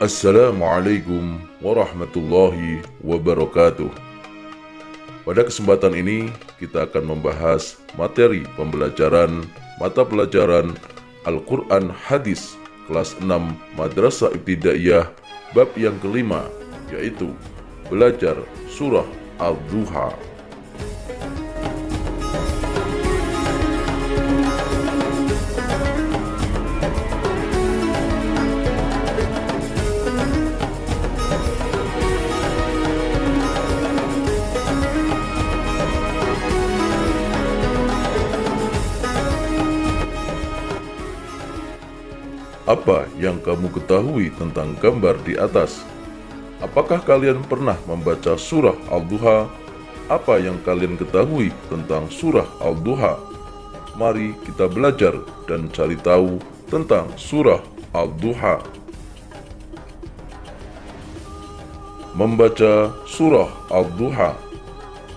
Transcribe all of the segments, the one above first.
Assalamualaikum warahmatullahi wabarakatuh. Pada kesempatan ini kita akan membahas materi pembelajaran mata pelajaran Al-Quran Hadis kelas 6 Madrasah Ibtidaiyah bab yang kelima, yaitu belajar surah Al-Duha. Apa yang kamu ketahui tentang gambar di atas? Apakah kalian pernah membaca surah Al-Duha? Apa yang kalian ketahui tentang surah Al-Duha? Mari kita belajar dan cari tahu tentang surah Al-Duha. Membaca surah Al-Duha.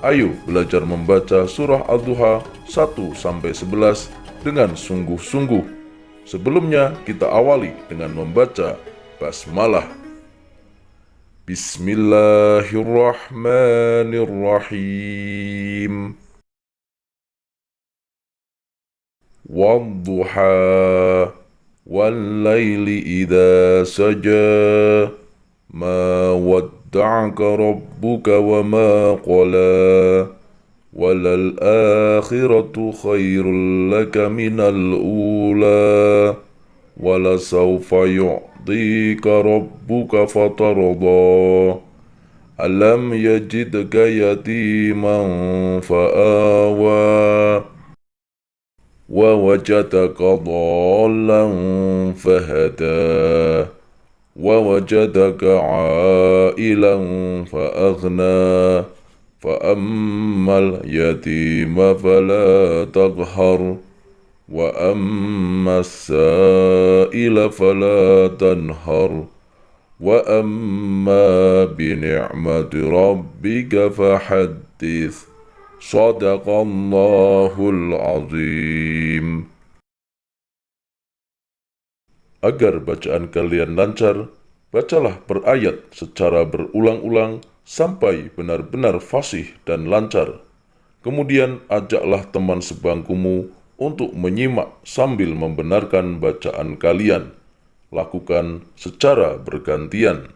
Ayo belajar membaca surah Al-Duha 1-11 dengan sungguh-sungguh. Sebelumnya kita awali dengan membaca basmalah. Bismillahirrahmanirrahim. Wadduha wal-laili idha saja ma wadda'aka rabbuka wa ma qala وَلَلْآخِرَةُ خَيْرٌ لَكَ مِنَ الْأُولَى وَلَسَوْفَ يُعْطِيكَ رَبُّكَ فَتَرْضَى أَلَمْ يَجِدْكَ يَتِيمًا فَآوَى وَوَجَدَكَ ضَالًّا فَهَدَى وَوَجَدَكَ عَائِلًا فَأَغْنَى فَأَمَّا الْيَتِيمَ فَلَا تَقْهَرْ وَأَمَّا السَّائِلَ فَلَا تَنْهَرْ وَأَمَّا بِنِعْمَةِ رَبِّكَ فَحَدِّثْ صَدَقَ اللَّهُ الْعَظِيمُ. Agar bacaan kalian lancar, bacalah per ayat secara berulang-ulang sampai benar-benar fasih dan lancar. Kemudian ajaklah teman sebangkumu untuk menyimak sambil membenarkan bacaan kalian. Lakukan secara bergantian.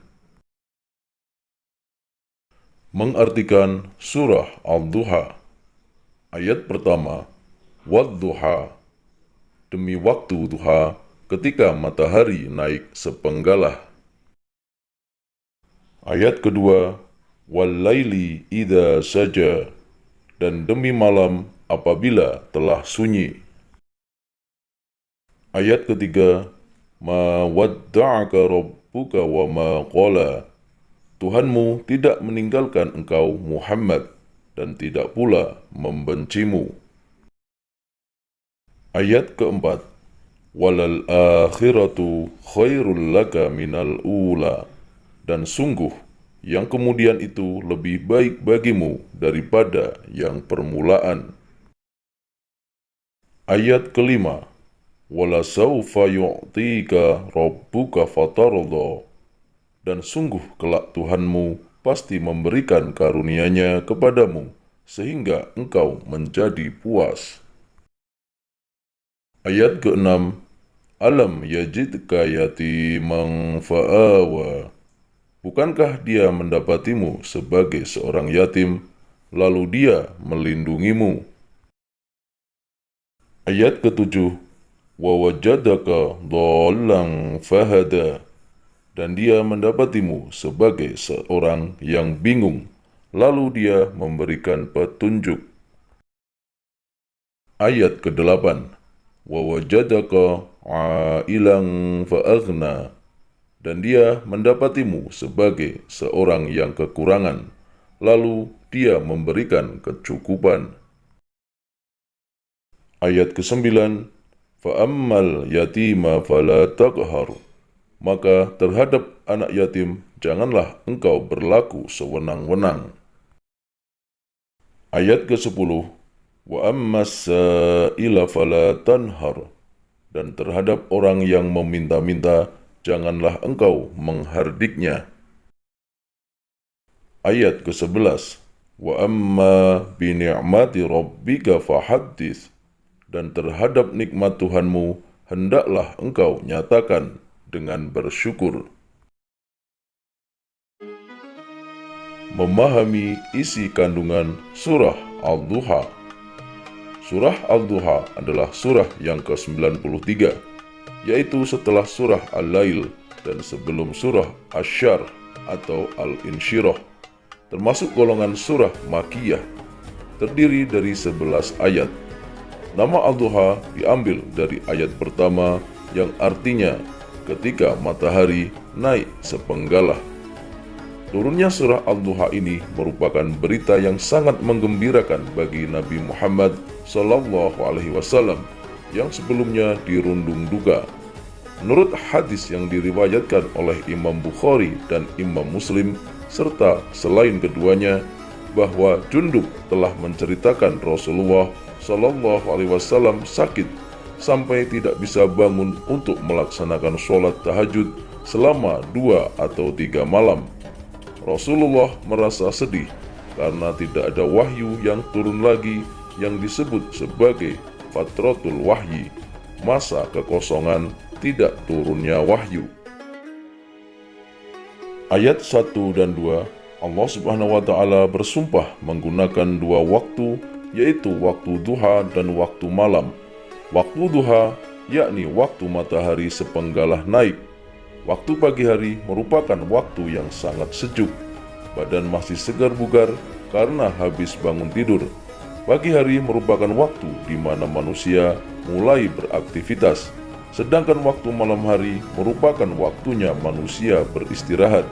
Mengartikan surah Al-Duha. Ayat pertama, Wadduha, demi waktu duha ketika matahari naik sepenggalah. Ayat kedua, Wal-laili idha saja, dan demi malam apabila telah sunyi. Ayat ketiga, Ma wadda'aka rabbuka wa ma qala, Tuhanmu tidak meninggalkan engkau Muhammad dan tidak pula membencimu. Ayat keempat, Walal akhiratu khairul laka minal ula, dan sungguh yang kemudian itu lebih baik bagimu daripada yang permulaan. Ayat kelima, Walasawfa yu'tika rabbuka fatardha, dan sungguh kelak Tuhanmu pasti memberikan karunia-Nya kepadamu sehingga engkau menjadi puas. Ayat keenam, Alam yajidka yatiman fa'awa, bukankah dia mendapatimu sebagai seorang yatim, lalu dia melindungimu? Ayat ketujuh, Wawajadaka dhallan fahada, dan dia mendapatimu sebagai seorang yang bingung, lalu dia memberikan petunjuk. Ayat ke-8, Wawajadaka ailan fa'aghna, dan dia mendapatimu sebagai seorang yang kekurangan, lalu dia memberikan kecukupan. Ayat ke-9, Fa'ammal yatima fala taqhar, maka terhadap anak yatim janganlah engkau berlaku sewenang-wenang. Ayat ke-10, Wa ammas sa'ila fala tanhar, dan terhadap orang yang meminta-minta janganlah engkau menghardiknya. Ayat ke-11, wa amma bi ni'mati rabbika fahaddits, dan terhadap nikmat Tuhanmu hendaklah engkau nyatakan dengan bersyukur. Memahami isi kandungan surah Al-Duha. Surah Al-Duha adalah surah yang ke-93, yaitu setelah surah Al-Lail dan sebelum surah Asy-Syarh atau Al-Insyirah, termasuk golongan surah Makkiyah, terdiri dari 11 ayat. Nama Al-Duha diambil dari ayat pertama yang artinya ketika matahari naik sepenggalah. Turunnya surah Al-Duha ini merupakan berita yang sangat menggembirakan bagi Nabi Muhammad SAW yang sebelumnya dirundung duka. Menurut hadis yang diriwayatkan oleh Imam Bukhari dan Imam Muslim, serta selain keduanya, bahwa Jundub telah menceritakan Rasulullah SAW sakit sampai tidak bisa bangun untuk melaksanakan sholat tahajud selama 2 atau 3 malam. Rasulullah merasa sedih karena tidak ada wahyu yang turun lagi yang disebut sebagai fatratul wahyi, masa kekosongan tidak turunnya wahyu. Ayat 1 dan 2, Allah Subhanahu wa Ta'ala bersumpah menggunakan 2 waktu, yaitu waktu duha dan waktu malam. Waktu duha yakni waktu matahari sepenggalah naik. Waktu pagi hari merupakan waktu yang sangat sejuk. Badan masih segar bugar karena habis bangun tidur. Pagi hari merupakan waktu di mana manusia mulai beraktivitas. Sedangkan waktu malam hari merupakan waktunya manusia beristirahat.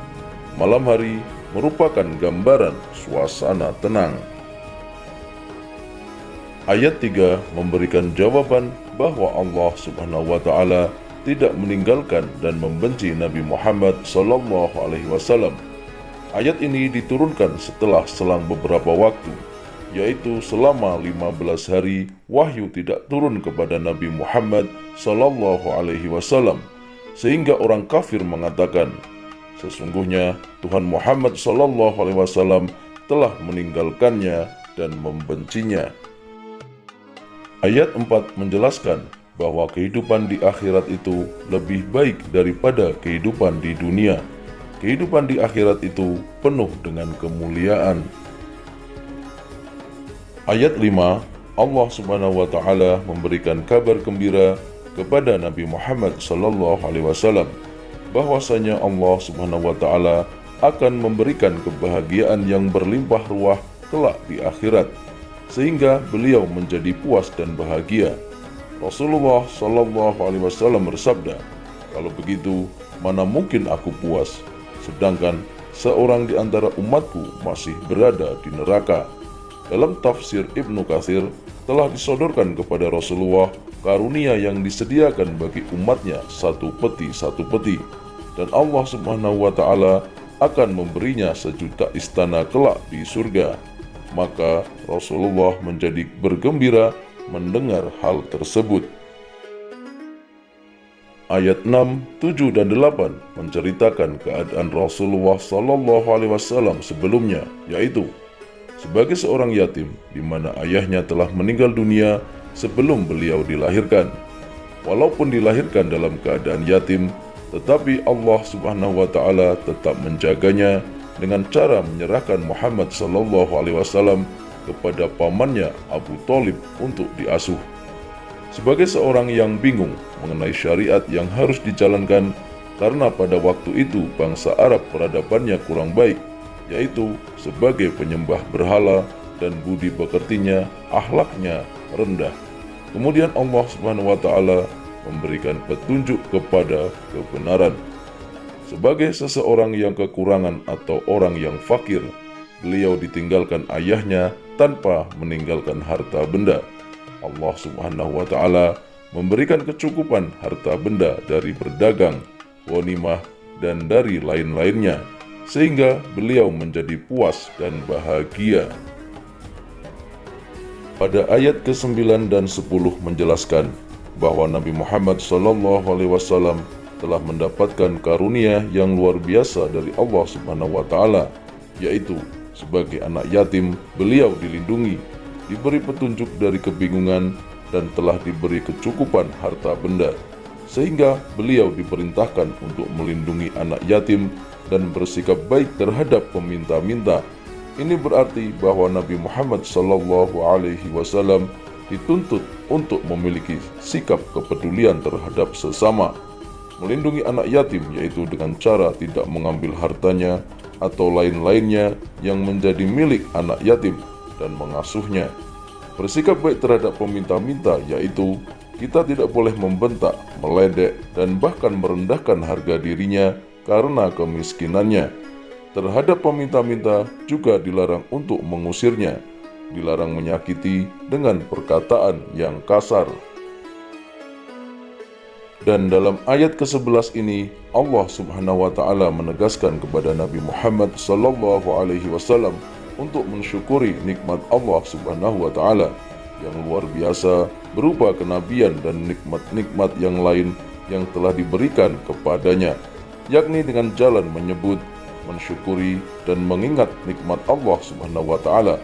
Malam hari merupakan gambaran suasana tenang. Ayat 3 memberikan jawaban bahwa Allah Subhanahu wa Ta'ala tidak meninggalkan dan membenci Nabi Muhammad SAW. Ayat ini diturunkan setelah selang beberapa waktu, yaitu selama 15 hari wahyu tidak turun kepada Nabi Muhammad SAW, sehingga orang kafir mengatakan, sesungguhnya Tuhan Muhammad SAW telah meninggalkannya dan membencinya. Ayat 4 menjelaskan bahwa kehidupan di akhirat itu lebih baik daripada kehidupan di dunia. Kehidupan di akhirat itu penuh dengan kemuliaan. Ayat 5, Allah Subhanahu wa Ta'ala memberikan kabar gembira kepada Nabi Muhammad SAW bahwasanya Allah Subhanahu wa Ta'ala akan memberikan kebahagiaan yang berlimpah ruah kelak di akhirat, sehingga beliau menjadi puas dan bahagia. Rasulullah SAW bersabda, kalau begitu mana mungkin aku puas, sedangkan seorang di antara umatku masih berada di neraka. Dalam tafsir Ibnu Katsir telah disodorkan kepada Rasulullah karunia yang disediakan bagi umatnya satu peti, dan Allah Subhanahu wa Ta'ala akan memberinya 1 juta istana kelak di surga. Maka Rasulullah menjadi bergembira mendengar hal tersebut. Ayat 6, 7, dan 8 menceritakan keadaan Rasulullah SAW sebelumnya, yaitu sebagai seorang yatim di mana ayahnya telah meninggal dunia sebelum beliau dilahirkan. Walaupun dilahirkan dalam keadaan yatim, tetapi Allah Subhanahu wa Ta'ala tetap menjaganya dengan cara menyerahkan Muhammad SAW kepada pamannya Abu Thalib untuk diasuh. Sebagai seorang yang bingung mengenai syariat yang harus dijalankan, karena pada waktu itu bangsa Arab peradabannya kurang baik, yaitu sebagai penyembah berhala dan budi pekertinya, akhlaknya rendah. Kemudian Allah Subhanahu wa Ta'ala memberikan petunjuk kepada kebenaran. Sebagai seseorang yang kekurangan atau orang yang fakir, beliau ditinggalkan ayahnya tanpa meninggalkan harta benda. Allah Subhanahu wa Ta'ala memberikan kecukupan harta benda dari berdagang, ghanimah, dan dari lain-lainnya, sehingga beliau menjadi puas dan bahagia. Pada ayat ke-9 dan 10 menjelaskan bahwa Nabi Muhammad SAW telah mendapatkan karunia yang luar biasa dari Allah Subhanahu wa Ta'ala, yaitu sebagai anak yatim beliau dilindungi, diberi petunjuk dari kebingungan, dan telah diberi kecukupan harta benda, sehingga beliau diperintahkan untuk melindungi anak yatim dan bersikap baik terhadap peminta-minta. Ini berarti bahwa Nabi Muhammad SAW dituntut untuk memiliki sikap kepedulian terhadap sesama, melindungi anak yatim yaitu dengan cara tidak mengambil hartanya atau lain-lainnya yang menjadi milik anak yatim dan mengasuhnya. Bersikap baik terhadap peminta-minta yaitu kita tidak boleh membentak, meledek, dan bahkan merendahkan harga dirinya karena kemiskinannya. Terhadap peminta-minta juga dilarang untuk mengusirnya, dilarang menyakiti dengan perkataan yang kasar. Dan dalam ayat ke-11 ini, Allah Subhanahu wa Ta'ala menegaskan kepada Nabi Muhammad SAW untuk mensyukuri nikmat Allah Subhanahu wa Ta'ala yang luar biasa berupa kenabian dan nikmat-nikmat yang lain yang telah diberikan kepadanya, yakni dengan jalan menyebut, mensyukuri, dan mengingat nikmat Allah Subhanahu wa Ta'ala.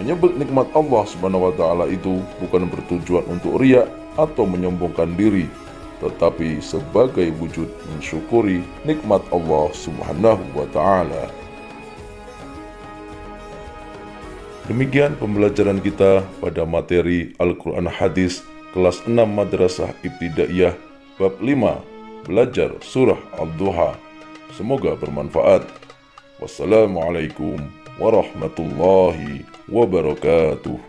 Menyebut nikmat Allah Subhanahu wa Ta'ala itu bukan bertujuan untuk riya atau menyombongkan diri, tetapi sebagai wujud mensyukuri nikmat Allah Subhanahu wa Ta'ala. Demikian pembelajaran kita pada materi Al-Quran Hadis kelas 6 Madrasah Ibtidaiyah bab 5, belajar surah Ad-Duha. Semoga bermanfaat. Wassalamualaikum warahmatullahi wabarakatuh.